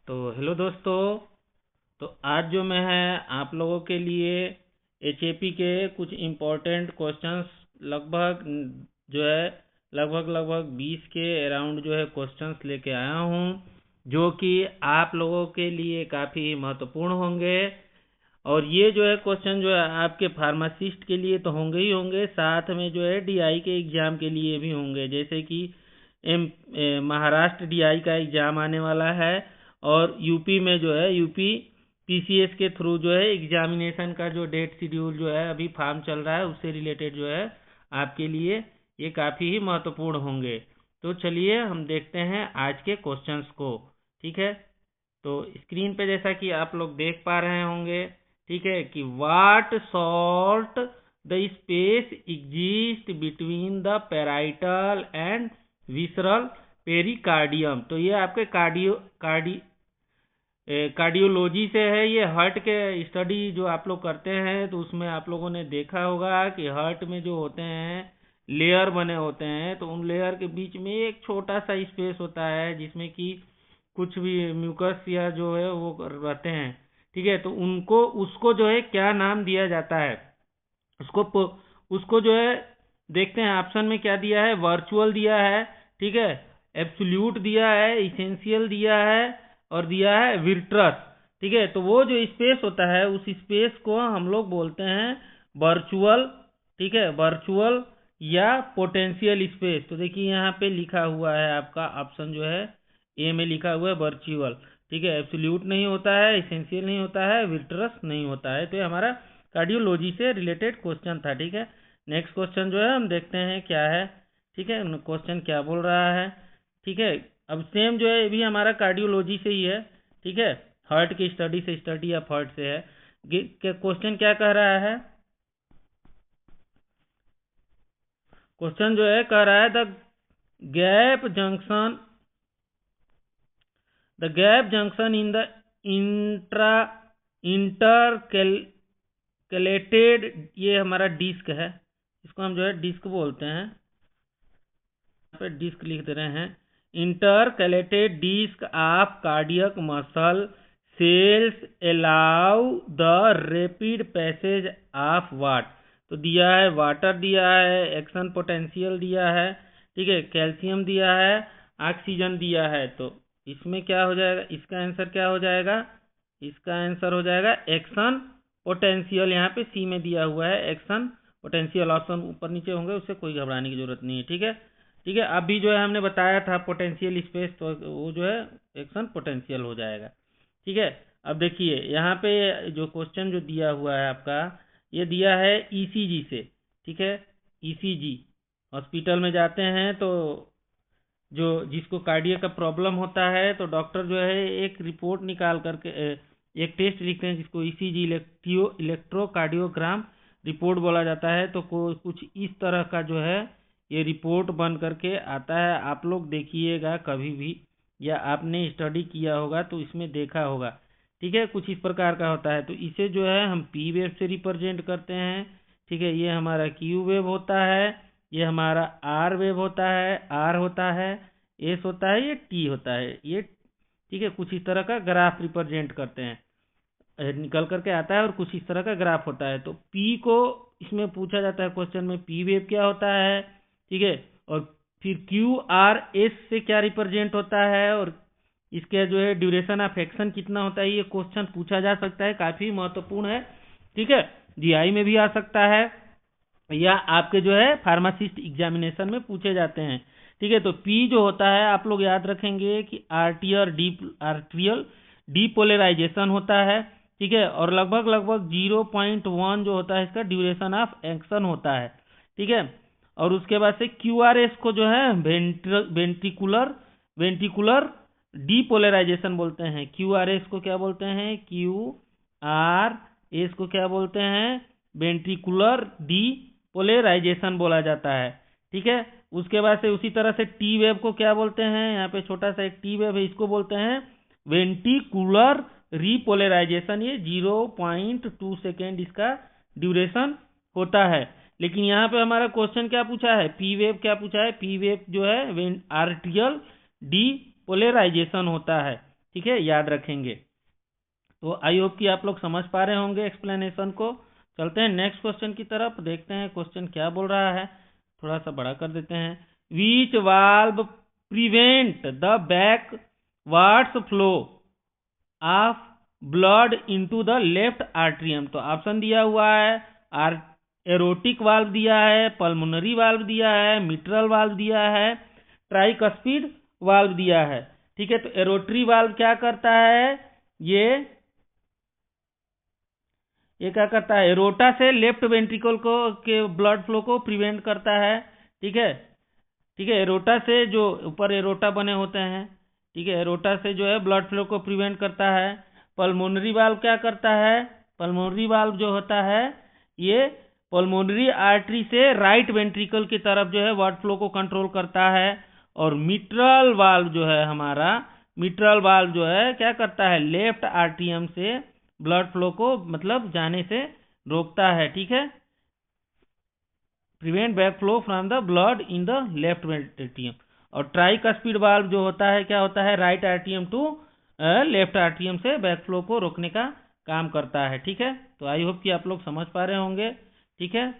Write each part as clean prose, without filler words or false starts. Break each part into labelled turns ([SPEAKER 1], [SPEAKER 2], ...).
[SPEAKER 1] तो हेलो दोस्तों। तो आज जो मैं है आप लोगों के लिए एचएपी के कुछ इम्पोर्टेंट क्वेश्चंस लगभग जो है लगभग 20 के अराउंड जो है क्वेश्चंस लेके आया हूँ, जो कि आप लोगों के लिए काफ़ी महत्वपूर्ण होंगे। और ये जो है क्वेश्चन जो है आपके फार्मासिस्ट के लिए तो होंगे ही होंगे, साथ में जो है डीआई के एग्ज़ाम के लिए भी होंगे। जैसे कि महाराष्ट्र डीआई का एग्ज़ाम आने वाला है, और यूपी में जो है यूपी पीसीएस के थ्रू जो है एग्जामिनेशन का जो डेट शेड्यूल जो है अभी फॉर्म चल रहा है, उससे रिलेटेड जो है आपके लिए ये काफ़ी ही महत्वपूर्ण होंगे। तो चलिए हम देखते हैं आज के क्वेश्चंस को। ठीक है, तो स्क्रीन पे जैसा कि आप लोग देख पा रहे होंगे, ठीक है, कि what salt the space exist between the parietal and visceral pericardium. तो ये आपके कार्डियोलॉजी से है। ये हार्ट के स्टडी जो आप लोग करते हैं, तो उसमें आप लोगों ने देखा होगा कि हार्ट में जो होते हैं लेयर बने होते हैं, तो उन लेयर के बीच में एक छोटा सा स्पेस होता है जिसमें कि कुछ भी म्यूकस या जो है वो रहते हैं। ठीक है, तो उनको उसको जो है क्या नाम दिया जाता है, उसको उसको जो है देखते हैं। ऑप्शन में क्या दिया है, वर्चुअल दिया है, ठीक है, एब्सोल्यूट दिया है, इसेंशियल दिया है, और दिया है विट्रस। ठीक है, तो वो जो स्पेस होता है उस स्पेस को हम लोग बोलते हैं वर्चुअल। ठीक है, वर्चुअल या पोटेंशियल स्पेस। तो देखिए यहाँ पे लिखा हुआ है, आपका ऑप्शन जो है ए में लिखा हुआ है वर्चुअल। ठीक है, एब्सोल्यूट नहीं होता है, इसेंशियल नहीं होता है, विट्रस नहीं होता है। तो ये हमारा कार्डियोलॉजी से रिलेटेड क्वेश्चन था। ठीक है, नेक्स्ट क्वेश्चन जो है हम देखते हैं क्या है। ठीक है, क्वेश्चन क्या बोल रहा है। ठीक है, अब सेम जो है ये भी हमारा कार्डियोलॉजी से ही है। ठीक है, हार्ट की स्टडी से, स्टडी ऑफ हार्ट से है। क्वेश्चन क्या कह रहा है, क्वेश्चन जो है कह रहा है gap junction the gap junction in the intra intercalated, ये हमारा डिस्क है, इसको हम जो है डिस्क बोलते हैं, पे डिस्क लिख दे रहे हैं। Intercalated disc of cardiac muscle cells allow the rapid passage of what. तो दिया है वाटर, दिया है एक्शन पोटेंशियल, दिया है, ठीक है, कैल्शियम दिया है, ऑक्सीजन दिया है। तो इसमें क्या हो जाएगा, इसका आंसर क्या हो जाएगा, इसका आंसर हो जाएगा एक्शन पोटेंशियल। यहाँ पे सी में दिया हुआ है एक्शन पोटेंशियल। ऑप्शन ऊपर नीचे होंगे, उससे कोई घबराने की जरूरत नहीं है। ठीक है, ठीक है, अभी जो है हमने बताया था पोटेंशियल स्पेस, तो वो जो है एक्शन पोटेंशियल हो जाएगा। ठीक है, अब देखिए यहाँ पे जो क्वेश्चन जो दिया हुआ है आपका, ये दिया है ईसीजी से। ठीक है, ईसीजी हॉस्पिटल में जाते हैं तो जो जिसको कार्डियक का प्रॉब्लम होता है, तो डॉक्टर जो है एक रिपोर्ट निकाल करके एक टेस्ट लिखते हैं जिसको ईसीजी इलेक्ट्रोकार्डियोग्राम रिपोर्ट बोला जाता है। तो कुछ इस तरह का जो है ये रिपोर्ट बन करके आता है। आप लोग देखिएगा कभी भी, या आपने स्टडी किया होगा तो इसमें देखा होगा। ठीक है, कुछ इस प्रकार का होता है। तो इसे जो है हम पी वेव से रिप्रेजेंट करते हैं। ठीक है, ये हमारा क्यू वेव होता है, ये हमारा आर वेव होता है, आर होता है, एस होता है, ये टी होता है, ये ठीक है, कुछ इस तरह का ग्राफ रिप्रेजेंट करते हैं, निकल करके आता है, और कुछ इस तरह का ग्राफ होता है। तो पी को इसमें पूछा जाता है क्वेश्चन में, पी वेव क्या होता है। ठीक है, और फिर क्यू आर एस से क्या रिप्रेजेंट होता है, और इसके जो है ड्यूरेशन ऑफ एक्शन कितना होता है, ये क्वेश्चन पूछा जा सकता है, काफी महत्वपूर्ण है। ठीक है, जीआई में भी आ सकता है, या आपके जो है फार्मासिस्ट एग्जामिनेशन में पूछे जाते हैं। ठीक है, तो पी जो होता है आप लोग याद रखेंगे कि आर्टियल डीपोलराइजेशन होता है। ठीक है, और लगभग लगभग 0.1 जो होता है इसका ड्यूरेशन ऑफ एक्शन होता है। ठीक है, और उसके बाद से क्यू आर एस को जो है वेंट्रिकुलर वेंट्रिकुलर डीपोलराइजेशन बोलते हैं। क्यू आर एस को क्या बोलते हैं, क्यू आर एस को क्या बोलते हैं, वेंट्रिकुलर डीपोलराइजेशन बोला जाता है। ठीक है, उसके बाद से उसी तरह से टी वेव को क्या बोलते हैं, यहाँ पे छोटा सा एक टी वेव है, इसको बोलते हैं वेंट्रिकुलर रीपोलराइजेशन। ये 0.2 सेकेंड इसका ड्यूरेशन होता है। लेकिन यहाँ पे हमारा क्वेश्चन क्या पूछा है, पी वेव क्या पूछा है, पी वेव जो है आर्टियल डीपोलराइजेशन होता है। ठीक है, याद रखेंगे। तो आई होप कि आप लोग समझ पा रहे होंगे एक्सप्लेनेशन को। चलते हैं नेक्स्ट क्वेश्चन की तरफ, देखते हैं क्वेश्चन क्या बोल रहा है। थोड़ा सा बड़ा कर देते हैं। Which valve prevent the backwards flow of blood into the left atrium? तो ऑप्शन दिया हुआ है, एरोटिक वाल्व दिया है, पल्मोनरी वाल्व दिया है, मिट्रल वाल्व दिया है, ट्राइकस्पिड वाल्व दिया है। ठीक है, तो एरोटरी वाल्व क्या करता है, ये क्या करता है, एरोटा से लेफ्ट वेंट्रिकल को के ब्लड फ्लो को प्रिवेंट करता है। ठीक है, ठीक है, एरोटा से जो ऊपर एरोटा बने होते हैं, ठीक है, एरोटा से जो है ब्लड फ्लो को प्रिवेंट करता है। पल्मोनरी वाल्व क्या करता है, पल्मोनरी वाल्व जो होता है ये पल्मोनरी आर्टरी से राइट वेंट्रिकल की तरफ जो है ब्लड फ्लो को कंट्रोल करता है। और मिट्रल वाल्व जो है हमारा, मिट्रल वाल्व जो है क्या करता है, लेफ्ट आर्टियम से ब्लड फ्लो को मतलब जाने से रोकता है। ठीक है, prevent back flow from the blood in the left आर्टियम। और ट्राइकस्पिड वाल्व जो होता है क्या होता है, राइट आर्टियम टू लेफ्ट आर्टियम से बैक फ्लो को रोकने का काम करता है। ठीक है, तो आई होप कि आप लोग समझ पा रहे होंगे। ठीक है,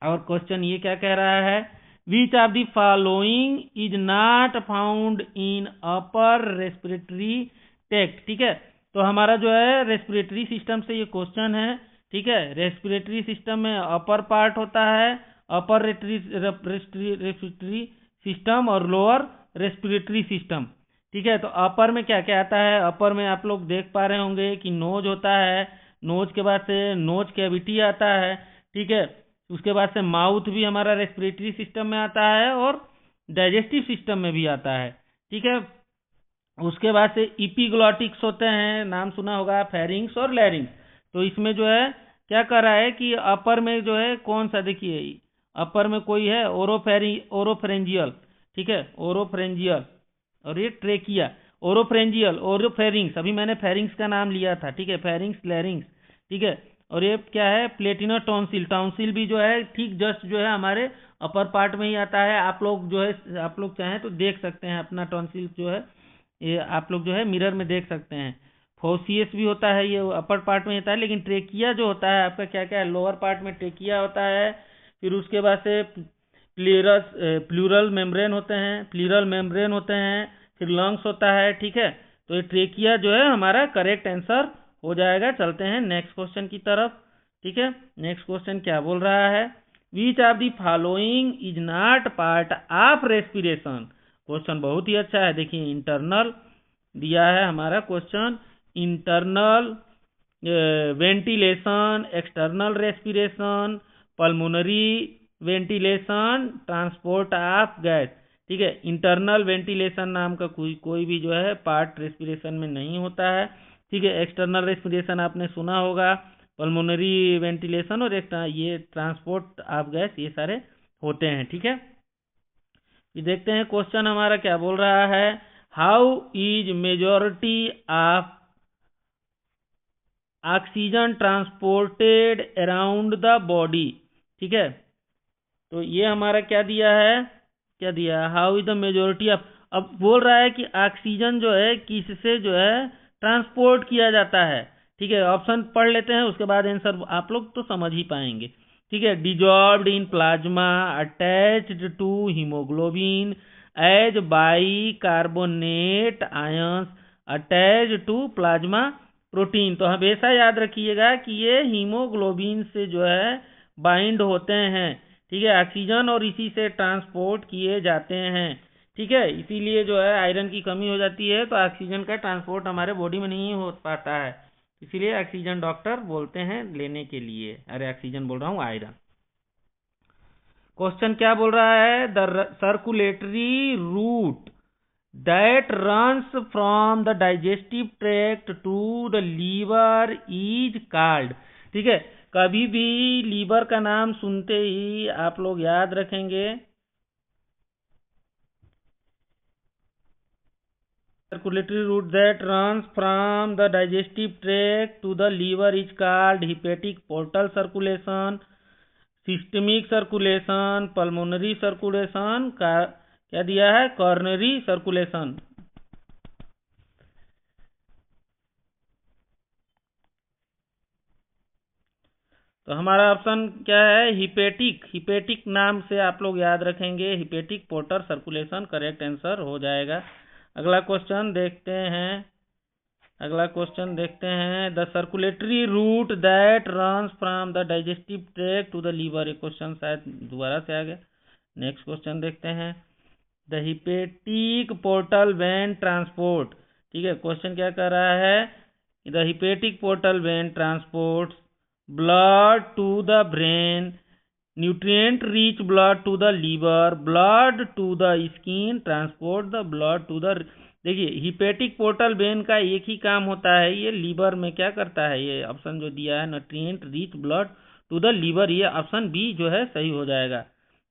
[SPEAKER 1] और क्वेश्चन ये क्या कह रहा है, which of the following is not found in upper respiratory tract? ठीक है, तो हमारा जो है रेस्पिरेटरी सिस्टम से ये क्वेश्चन है। ठीक है, रेस्पिरेटरी सिस्टम में अपर पार्ट होता है, अपर रेस्पिरेटरी सिस्टम और लोअर रेस्पिरेटरी सिस्टम। ठीक है, तो अपर में क्या क्या आता है, अपर में आप लोग देख पा रहे होंगे कि नोज होता है, नोज के बाद से नोज कैविटी आता है। ठीक है, उसके बाद से माउथ भी हमारा रेस्पिरेटरी सिस्टम में आता है और डाइजेस्टिव सिस्टम में भी आता है। ठीक है, उसके बाद से इपीग्लॉटिक्स होते हैं, नाम सुना होगा, फेरिंग्स और लैरिंग्स। तो इसमें जो है क्या कर रहा है कि अपर में जो है कौन सा, देखिए अपर में कोई है ओरोफेरेंजियल। ठीक है, ओरोफेरेंजियल, और ये ट्रेकिया, ओरोफेरेंजियल, ओरोफेरिंग्स, अभी मैंने फेरिंग्स का नाम लिया था। ठीक है, फेरिंग्स, लैरिंग्स। ठीक है, और ये क्या है, प्लेटिना टॉन्सिल, टॉन्सिल भी जो है ठीक जस्ट जो है हमारे अपर पार्ट में ही आता है। आप लोग जो है, आप लोग चाहें तो देख सकते हैं अपना टॉन्सिल जो है, ये आप लोग जो है मिरर में देख सकते हैं। फोसियस भी होता है, ये अपर पार्ट में होता है, लेकिन ट्रेकिया जो होता है आपका क्या क्या है, लोअर पार्ट में ट्रेकिया होता है। फिर उसके बाद से प्लूरल मेम्ब्रेन होते हैं, प्लूरल मेम्ब्रेन होते हैं, फिर लंग्स होता है। ठीक है, तो ये ट्रेकिया जो है हमारा करेक्ट आंसर हो जाएगा। चलते हैं नेक्स्ट क्वेश्चन की तरफ। ठीक है, नेक्स्ट क्वेश्चन क्या बोल रहा है, which of the following is not part of respiration? Question बहुत ही अच्छा है, देखिए इंटरनल दिया है हमारा question, internal ventilation, external respiration, pulmonary ventilation, transport of gas. ठीक है, इंटरनल वेंटिलेशन नाम का कोई भी जो है पार्ट रेस्पिरेशन में नहीं होता है। ठीक है, एक्सटर्नल रेस्पिरेशन आपने सुना होगा, पल्मोनरी वेंटिलेशन और ये ट्रांसपोर्ट ऑफ गैस, ये सारे होते हैं। ठीक है, देखते हैं क्वेश्चन हमारा क्या बोल रहा है, how is majority of oxygen transported around the body? ठीक है, तो ये हमारा क्या दिया है, क्या दिया है, how is the majority of, अब बोल रहा है कि ऑक्सीजन जो है किससे जो है ट्रांसपोर्ट किया जाता है। ठीक है, ऑप्शन पढ़ लेते हैं, उसके बाद आंसर आप लोग तो समझ ही पाएंगे। ठीक है, dissolved in plasma, attached to haemoglobin, as bicarbonate ions, attached to plasma protein. तो हमेशा याद रखिएगा कि ये हीमोग्लोबिन से जो है बाइंड होते हैं। ठीक है, ऑक्सीजन और इसी से ट्रांसपोर्ट किए जाते हैं। ठीक है, इसीलिए जो है आयरन की कमी हो जाती है तो ऑक्सीजन का ट्रांसपोर्ट हमारे बॉडी में नहीं हो पाता है, इसीलिए ऑक्सीजन डॉक्टर बोलते हैं लेने के लिए, अरे ऑक्सीजन बोल रहा हूँ, आयरन। क्वेश्चन क्या बोल रहा है, the circulatory route that runs from the digestive tract to the liver is called? ठीक है, कभी भी लीवर का नाम सुनते ही आप लोग याद रखेंगे, circulatory route that runs from the digestive tract to the liver is called hepatic portal circulation, systemic circulation, pulmonary circulation का क्या दिया है, कॉर्नरी सर्कुलेशन। तो हमारा ऑप्शन क्या है, हिपेटिक। हिपेटिक नाम से आप लोग याद रखेंगे, hepatic portal circulation correct answer हो जाएगा। अगला क्वेश्चन देखते हैं। The circulatory route that runs from the digestive tract to the liver. ये क्वेश्चन शायद दोबारा से आ गया। नेक्स्ट क्वेश्चन देखते हैं। The hepatic portal vein transport. ठीक है, क्वेश्चन क्या कर रहा है, the hepatic portal vein transport blood to the brain, nutrient rich blood to the liver, blood to the skin, transport the blood to the. देखिए, hepatic portal vein का एक ही काम होता है, ये लीवर में क्या करता है, ये ऑप्शन जो दिया है nutrient rich blood to the liver, ये ऑप्शन बी जो है सही हो जाएगा।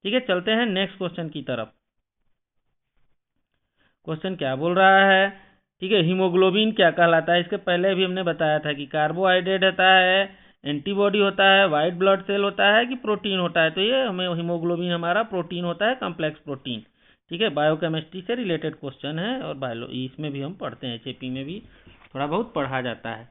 [SPEAKER 1] ठीक है, चलते हैं नेक्स्ट क्वेश्चन की तरफ। क्वेश्चन क्या बोल रहा है, ठीक है, हीमोग्लोबिन क्या कहलाता है। इसके पहले भी हमने बताया था कि कार्बोहाइड्रेट होता है, एंटीबॉडी होता है, व्हाइट ब्लड सेल होता है कि प्रोटीन होता है। तो ये हमें हीमोग्लोबिन हमारा प्रोटीन होता है, कॉम्प्लेक्स प्रोटीन। ठीक है, बायोकेमिस्ट्री से रिलेटेड क्वेश्चन है और बायोलॉजी इसमें भी हम पढ़ते हैं, एचएपी में भी थोड़ा बहुत पढ़ा जाता है।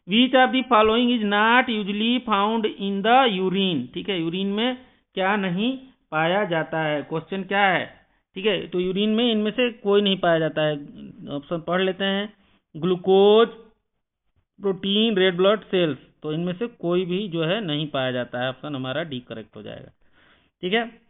[SPEAKER 1] Which of the following is not usually found in the urine. ठीक है, यूरिन में क्या नहीं पाया जाता है, क्वेश्चन क्या है। ठीक है, तो यूरिन में इनमें से कोई नहीं पाया जाता है। ऑप्शन पढ़ लेते हैं, glucose, protein, red blood cells. तो इनमें से कोई भी जो है नहीं पाया जाता है, ऑप्शन हमारा डी करेक्ट हो जाएगा। ठीक है,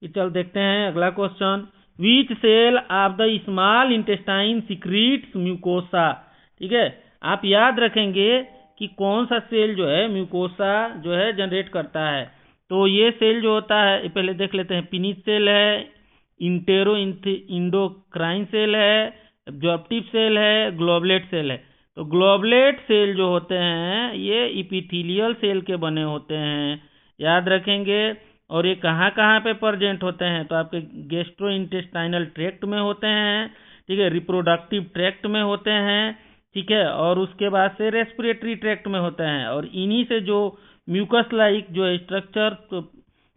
[SPEAKER 1] चल देखते हैं अगला question. Which cell of the small intestine secretes mucosa. ठीक है, आप याद रखेंगे कि कौन सा सेल जो है म्यूकोसा जो है जनरेट करता है। तो ये सेल जो होता है, पहले देख लेते हैं, पिनिस सेल है, इंटेरो इंडोक्राइन सेल है, एब्जॉर्प्टिव सेल है, ग्लोबलेट सेल है। तो ग्लोबलेट सेल जो होते हैं ये इपिथेलियल सेल के बने होते हैं, याद रखेंगे। और ये कहाँ कहाँ पे प्रेजेंट होते हैं, तो आपके गैस्ट्रो इंटेस्टाइनल ट्रैक्ट में होते हैं, ठीक है, रिप्रोडक्टिव ट्रैक्ट में होते हैं, ठीक है, और उसके बाद से रेस्पिरेटरी ट्रैक्ट में होते हैं। और इन्हीं से जो म्यूकस लाइक जो स्ट्रक्चर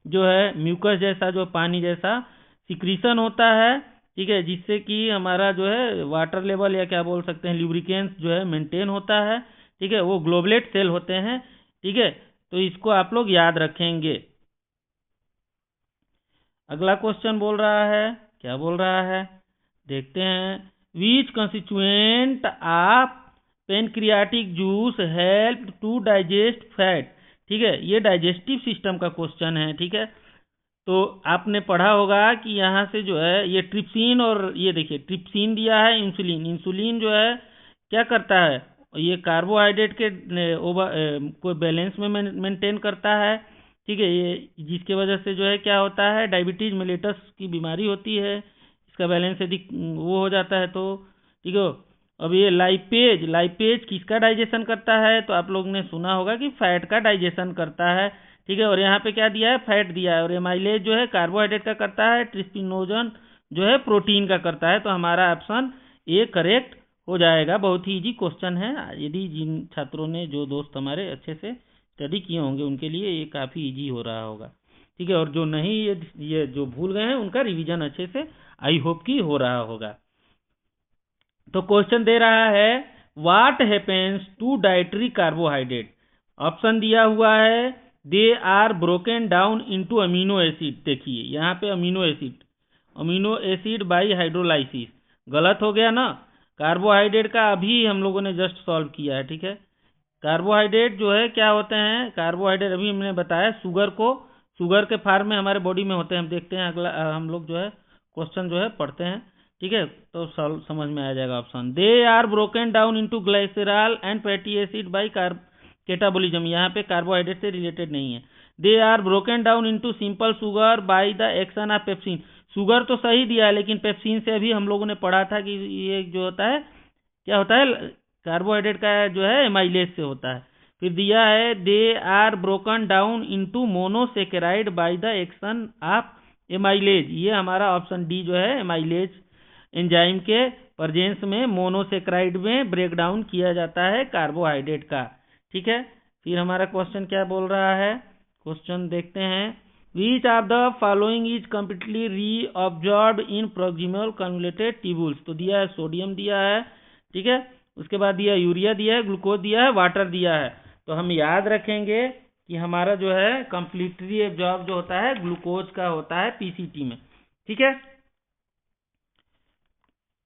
[SPEAKER 1] जो है, म्यूकस जैसा जो पानी जैसा सिक्रीशन होता है, ठीक है, जिससे कि हमारा जो है वाटर लेवल या क्या बोल सकते हैं ल्यूब्रिकेंस जो है मेंटेन होता है। ठीक है, वो ग्लोबलेट सेल होते हैं। ठीक है, तो इसको आप लोग याद रखेंगे। अगला क्वेश्चन बोल रहा है, क्या बोल रहा है, देखते हैं। Which constituent of pancreatic juice help to digest fat. ठीक है, ये डाइजेस्टिव सिस्टम का क्वेश्चन है। ठीक है, तो आपने पढ़ा होगा कि यहाँ से जो है ये ट्रिप्सिन, और ये देखिए ट्रिप्सिन दिया है, इंसुलिन। इंसुलिन जो है क्या करता है, ये कार्बोहाइड्रेट के कोई बैलेंस में मेंटेन करता है। ठीक है, ये जिसके वजह से जो है क्या होता है, डायबिटीज मेलिटस की बीमारी होती है, इसका बैलेंस यदि वो हो जाता है तो। ठीक है, अब ये लाइपेज किसका डाइजेशन करता है, तो आप लोग ने सुना होगा कि फैट का डाइजेशन करता है। ठीक है, और यहाँ पे क्या दिया है, फैट दिया है। और एमाइलेज जो है कार्बोहाइड्रेट का करता है, ट्रिप्सिनोजन जो है प्रोटीन का करता है। तो हमारा ऑप्शन ए करेक्ट हो जाएगा। बहुत ही इजी क्वेश्चन है, यदि जिन छात्रों ने, जो दोस्त हमारे अच्छे से स्टडी किए होंगे उनके लिए ये काफ़ी इजी हो रहा होगा। ठीक है, और जो नहीं ये जो भूल गए हैं उनका रिवीजन अच्छे से आई होप की हो रहा होगा। तो क्वेश्चन दे रहा है, what happens to dietary carbohydrate. Option दिया हुआ है, they are broken down into amino acid. देखिए यहाँ पे अमीनो एसिड बाई हाइड्रोलाइसिस। गलत हो गया ना, कार्बोहाइड्रेट का अभी हम लोगों ने जस्ट सॉल्व किया है। ठीक है, कार्बोहाइड्रेट जो है क्या होते हैं, कार्बोहाइड्रेट अभी हमने बताया शुगर के फॉर्म में हमारे बॉडी में होते हैं। हम देखते हैं अगला हम लोग जो है क्वेश्चन जो है पढ़ते हैं। ठीक है, तो समझ में आ जाएगा option. They are broken down into glycerol and fatty acid by catabolism. यहाँ पे कार्बोहाइड्रेट से रिलेटेड नहीं है। They are broken down into simple sugar by the action of pepsin. Sugar तो सही दिया है, लेकिन पेप्सिन से अभी हम लोगों ने पढ़ा था कि ये जो होता है क्या होता है, कार्बोहाइड्रेट का जो है एमाइलेज से होता है। फिर दिया है, they are broken down into monosaccharide by the action of amylase. ये हमारा ऑप्शन डी जो है, एमाइलेज एंजाइम के प्रेजेंस में मोनोसेकेराइड में ब्रेक डाउन किया जाता है कार्बोहाइड्रेट का। ठीक है, फिर हमारा क्वेश्चन क्या बोल रहा है, क्वेश्चन देखते हैं। Which of the following is completely reabsorb in proximal convoluted tubules. तो दिया है सोडियम दिया है, ठीक है, उसके बाद दिया यूरिया दिया है, ग्लूकोज दिया है, वाटर दिया है। तो हम याद रखेंगे कि हमारा जो है कंप्लीटली एब्जॉर्ब जो होता है ग्लूकोज का होता है पीसीटी में। ठीक है,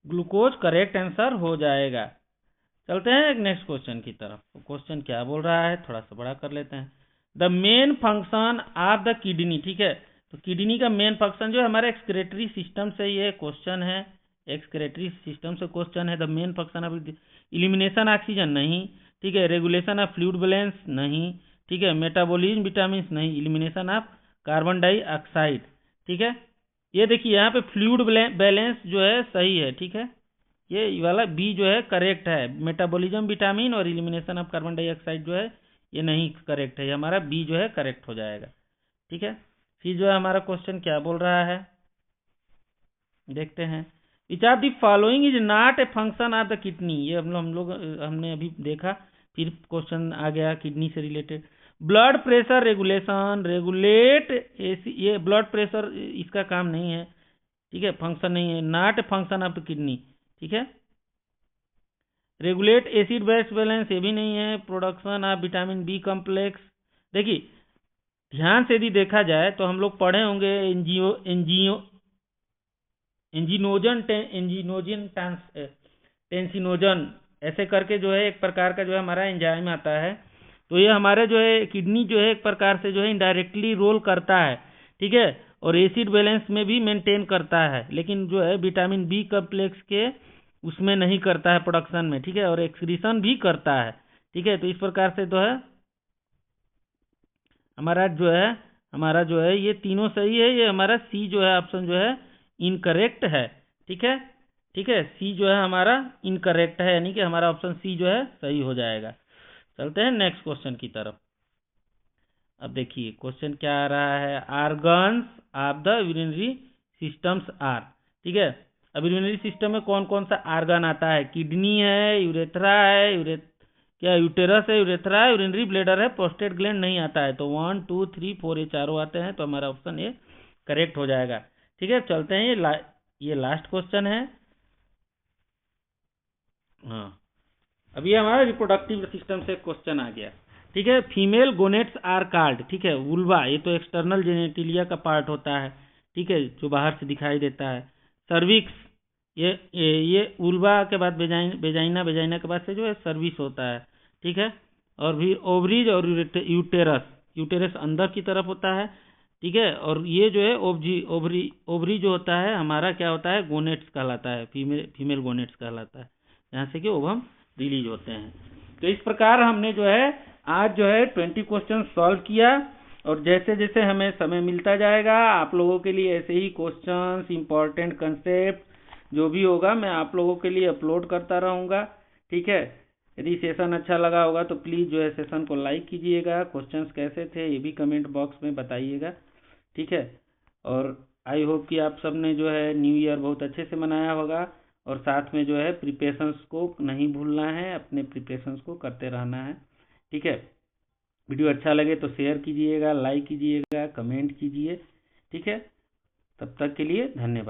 [SPEAKER 1] ग्लूकोज करेक्ट आंसर हो जाएगा। चलते हैं एक नेक्स्ट क्वेश्चन की तरफ। तो क्वेश्चन क्या बोल रहा है, थोड़ा सा बड़ा कर लेते हैं। The main function of the kidney. ठीक है, तो किडनी का मेन फंक्शन जो है हमारे एक्सक्रेटरी सिस्टम से ये क्वेश्चन है, एक्सक्रेटरी सिस्टम से क्वेश्चन है। The main function of elimination oxygen नहीं, ठीक है, रेगुलेशन ऑफ फ्लूइड बैलेंस नहीं, ठीक है, मेटाबॉलिज्म विटामिन नहीं, इलिमिनेशन ऑफ कार्बन डाइऑक्साइड। ठीक है, ये देखिए यहाँ पे फ्लूइड बैलेंस जो है सही है। ठीक है, ये वाला बी जो है करेक्ट है। मेटाबॉलिज्म विटामिन और इलिमिनेशन ऑफ कार्बन डाइऑक्साइड जो है ये नहीं करेक्ट है, ये हमारा बी जो है करेक्ट हो जाएगा। ठीक है, फिर जो है हमारा क्वेश्चन क्या बोल रहा है देखते हैं। Which of the following is not a function of the kidney. ये हमने अभी देखा, फिर क्वेश्चन आ गया किडनी से related. Blood pressure regulation, regulate ये ब्लड प्रेशर इसका काम नहीं है। ठीक है, फंक्शन नहीं है, not a function of the kidney. ठीक है, रेगुलेट एसिड बेस बैलेंस ये भी नहीं है। Production of vitamin B complex, देखिए ध्यान से यदि देखा जाए तो हम लोग पढ़े होंगे एंजिनोजन टेंसिनोजन ऐसे करके जो है एक प्रकार का जो है हमारा एंजाइम आता है। तो ये हमारे जो है किडनी जो है एक प्रकार से जो है इनडायरेक्टली रोल करता है। ठीक है, और एसिड बैलेंस में भी मेंटेन करता है, लेकिन जो है विटामिन बी कॉम्प्लेक्स के उसमें नहीं करता है प्रोडक्शन में। ठीक है, और एक्सक्रीशन भी करता है। ठीक है, तो इस प्रकार से जो है हमारा जो है ये तीनों सही है। ये हमारा सी जो है ऑप्शन जो है इनकरेक्ट है। ठीक है, ठीक है, सी जो है हमारा इनकरेक्ट है, यानी कि हमारा ऑप्शन सी जो है सही हो जाएगा। चलते हैं नेक्स्ट क्वेश्चन की तरफ। अब देखिए क्वेश्चन क्या आ रहा है, organs of the urinary systems are. ठीक है, अब यूरिनरी सिस्टम में कौन कौन सा आर्गन आता है, किडनी है, यूरेथ्रा है, क्या यूटेरस है, यूरेथ्रा है, यूरिनरी ब्लेडर है, प्रोस्टेट ग्लैंड नहीं आता है। तो 1 2 3 4 ये चारों आते हैं, तो हमारा ऑप्शन ये करेक्ट हो जाएगा। ठीक है, चलते हैं ये लास्ट क्वेश्चन है। हाँ, अब ये हमारा रिप्रोडक्टिव सिस्टम से क्वेश्चन आ गया। ठीक है, फीमेल गोनेट्स आर कॉल्ड। ठीक है, वुल्वा ये तो एक्सटर्नल जेनेटिलिया का पार्ट होता है। ठीक है, जो बाहर से दिखाई देता है। सर्विक्स ये वुल्वा के बाद बेजाइना के बाद से जो है सर्विस होता है। ठीक है, और भी ओवरीज और यूटेरस अंदर की तरफ होता है। ठीक है, और ये जो है ओवरी जो होता है हमारा क्या होता है, गोनेट्स कहलाता है, फीमेल गोनेट्स कहलाता है, यहाँ से कि ओवम रिलीज होते हैं। तो इस प्रकार हमने जो है आज जो है 20 क्वेश्चन सॉल्व किया, और जैसे जैसे हमें समय मिलता जाएगा आप लोगों के लिए ऐसे ही क्वेश्चंस, इंपॉर्टेंट कंसेप्ट जो भी होगा मैं आप लोगों के लिए अपलोड करता रहूँगा। ठीक है, यदि सेशन अच्छा लगा होगा तो प्लीज़ जो है सेशन को लाइक कीजिएगा। क्वेश्चंस कैसे थे ये भी कमेंट बॉक्स में बताइएगा। ठीक है, और आई होप कि आप सब ने जो है न्यू ईयर बहुत अच्छे से मनाया होगा, और साथ में जो है प्रिपरेशंस को नहीं भूलना है, अपने प्रिपरेशंस को करते रहना है। ठीक है, वीडियो अच्छा लगे तो शेयर कीजिएगा, लाइक कीजिएगा, कमेंट कीजिए। ठीक है, तब तक के लिए धन्यवाद।